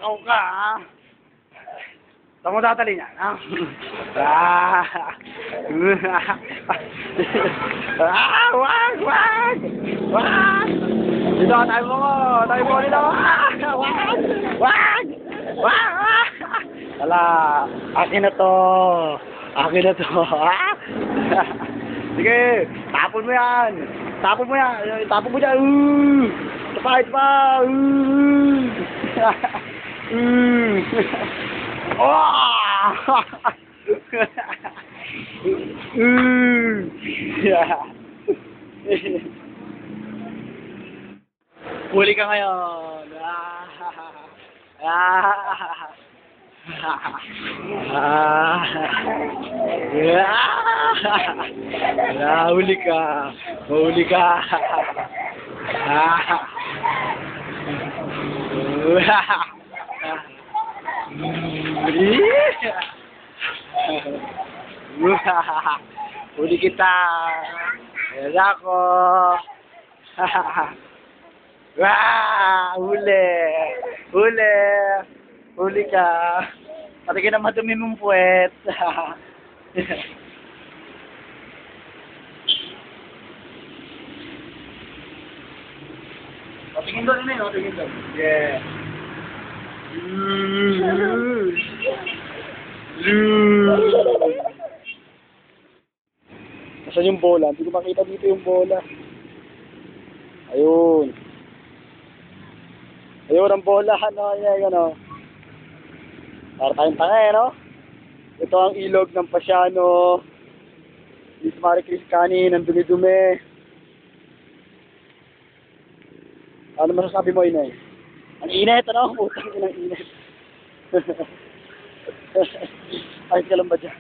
Magnanakaw ka, ha? Saan mo tatali niyan, ha? Ah! Wag! Wag! Wag! Dito, tayo mo! Tayo mo dito! Wag! Wag! Wag! Wala! Akin na to! Akin na to! Ha? Sige! Tapon mo yan! Tapon mo yan! Tapon mo dyan! Ito pa! Ito pa! Oh! Huli ka ngayon. Huli ka. Huli ka. Huli kita. Ayan ako. Huli. Huli. Huli ka. Pati ka na madumi mong puwet. Tingin doon na yun. Tingin doon. Yeah. Nasaan yung bola? Hindi ko makita dito yung bola. Ayun. Ayun ang bola. Ano? Ayan, ano? Para tayong tanga, eh, no? Ito ang ilog ng Pasiano. Miss Marie Chris kanin. Ang dumi-dumi. Ano masasabi mo, Inay? Ang init, ano? Putang ina ng init. Ayos ka lang ba dyan?